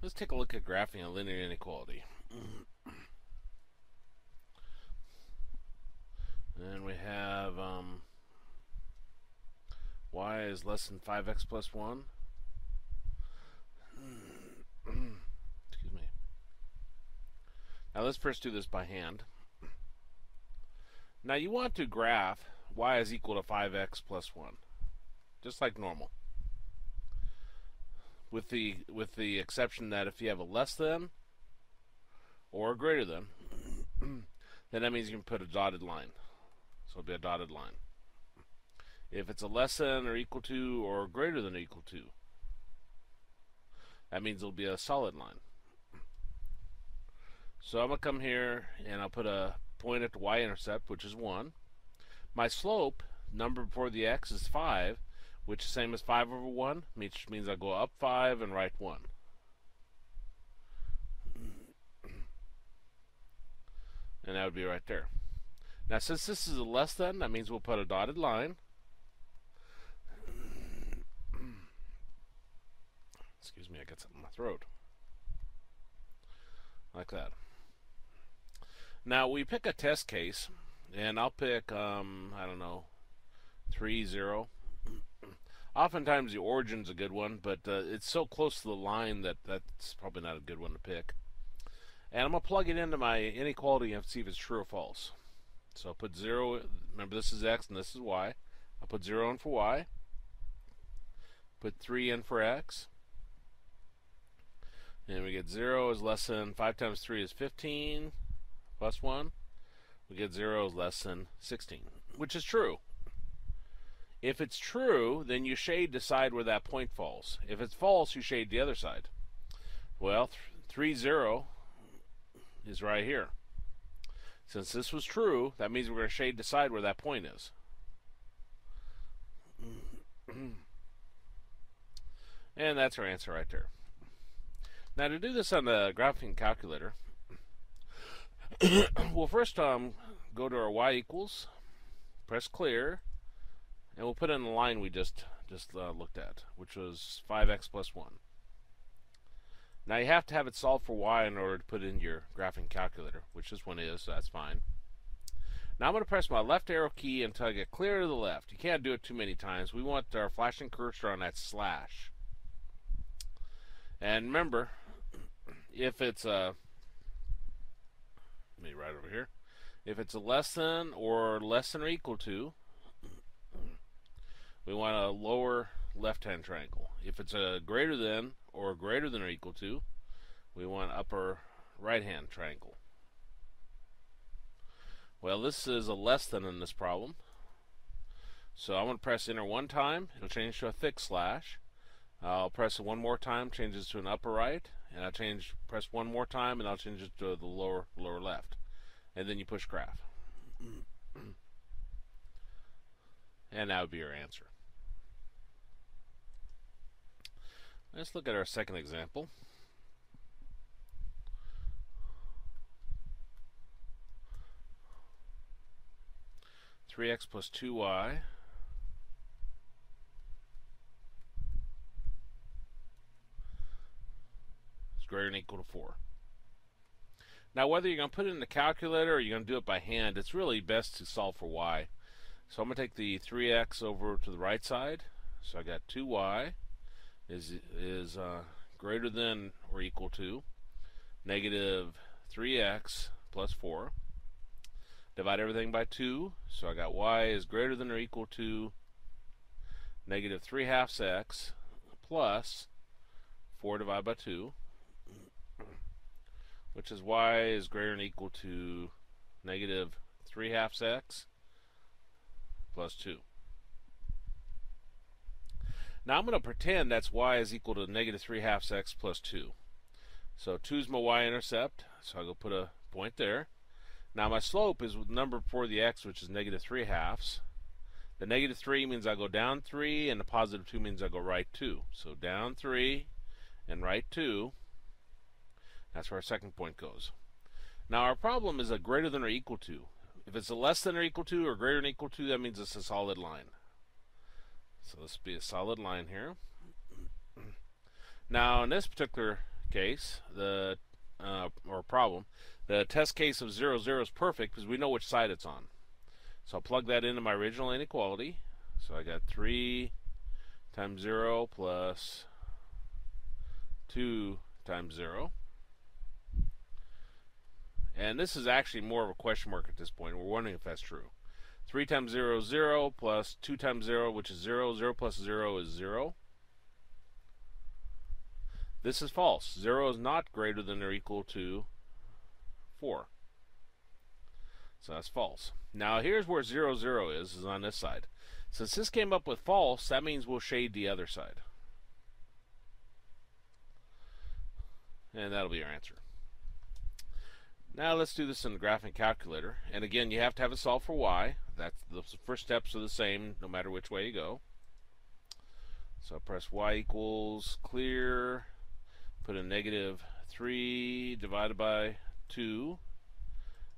Let's take a look at graphing a linear inequality. And we have y is less than 5x plus 1. Excuse me. Now let's first do this by hand. Now you want to graph y is equal to 5x plus 1, just like normal. With the exception that if you have a less than or a greater than, then that means you can put a dotted line. So it'll be a dotted line. If it's a less than or equal to or greater than or equal to, that means it'll be a solid line. So I'm going to come here and I'll put a point at the y-intercept, which is 1. My slope, number before the x, is 5, which is the same as 5 over 1, which means I go up 5 and right 1. And that would be right there. Now since this is a less than, that means we'll put a dotted line. Excuse me, I got something in my throat. Like that. Now we pick a test case, and I'll pick, I don't know, 3, 0. Oftentimes the origin's a good one, but it's so close to the line that that's probably not a good one to pick. And I'm going to plug it into my inequality and see if it's true or false. So I'll put 0, remember this is x and this is y. I'll put 0 in for y. Put 3 in for x. And we get 0 is less than 5 times 3 is 15, plus 1. We get 0 is less than 16, which is true. If it's true, then you shade the side where that point falls. If it's false, you shade the other side. Well, 3, 0 is right here. Since this was true, that means we're going to shade the side where that point is. And that's our answer right there. Now to do this on the graphing calculator, we'll first go to our y equals, press clear, and we'll put in the line we just looked at, which was 5x plus 1. Now you have to have it solved for y in order to put in your graphing calculator, which this one is, so that's fine. Now I'm going to press my left arrow key until I get clear to the left. You can't do it too many times. We want our flashing cursor on that slash. And remember, if it's a, let me right over here, if it's a less than or equal to, we want a lower left-hand triangle. If it's a greater than or equal to, we want upper right-hand triangle. Well, this is a less than in this problem. So I'm going to press enter one time. It'll change to a thick slash. I'll press it one more time, changes to an upper right, and I'll press one more time, and I'll change it to the lower left. And then you push graph. And that would be your answer. Let's look at our second example. Three x plus 2y is greater than or equal to 4. Now whether you're going to put it in the calculator or you're going to do it by hand, it's really best to solve for y. So I'm going to take the 3x over to the right side. So I got 2y is greater than or equal to negative 3x plus 4. Divide everything by 2, so I got y is greater than or equal to negative 3/2 x plus 4 divided by 2, which is y is greater than or equal to negative 3/2 x plus 2. Now I'm going to pretend that's y is equal to negative 3/2 x plus 2. So 2 is my y-intercept, so I'll go put a point there. Now my slope is with the number before the x, which is negative 3/2. The negative 3 means I go down 3, and the positive 2 means I go right 2. So down 3 and right 2. That's where our second point goes. Now our problem is a greater than or equal to. If it's a less than or equal to or greater than or equal to, that means it's a solid line. So this will be a solid line here. Now in this particular case, or problem, the test case of 0, 0 is perfect because we know which side it's on. So I'll plug that into my original inequality. So I got 3 times 0 plus 2 times 0. And this is actually more of a question mark at this point. We're wondering if that's true. 3 times 0 is 0, plus 2 times 0, which is 0. 0 plus 0 is 0. This is false. 0 is not greater than or equal to 4. So that's false. Now here's where 0, 0 is on this side. Since this came up with false, that means we'll shade the other side. And that'll be our answer. Now let's do this in the graphing calculator. And again, you have to have it solved for y. The first steps are the same no matter which way you go. So I press y equals clear, put in negative 3 divided by 2x.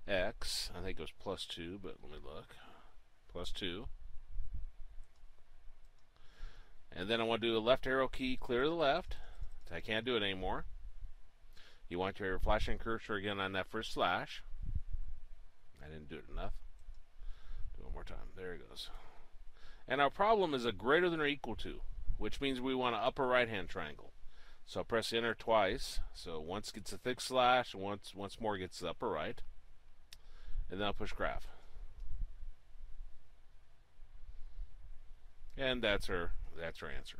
I think it was plus 2, but let me look. Plus 2. And then I want to do a left arrow key clear to the left. I can't do it anymore. You want your flashing cursor again on that first slash. I didn't do it enough. Do it one more time. There it goes. And our problem is a greater than or equal to, which means we want an upper right hand triangle. So I'll press enter twice. So once gets a thick slash, and once more gets the upper right. And then I'll push graph. And that's our answer.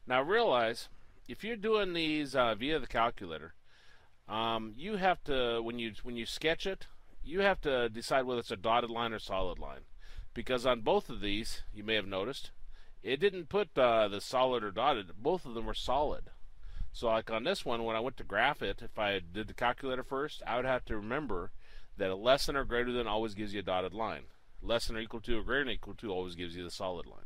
Now realize, if you're doing these via the calculator, you have to, when you sketch it, you have to decide whether it's a dotted line or solid line. Because on both of these, you may have noticed, it didn't put the solid or dotted. Both of them were solid. So like on this one, when I went to graph it, if I did the calculator first, I would have to remember that a less than or greater than always gives you a dotted line. Less than or equal to or greater than or equal to always gives you the solid line.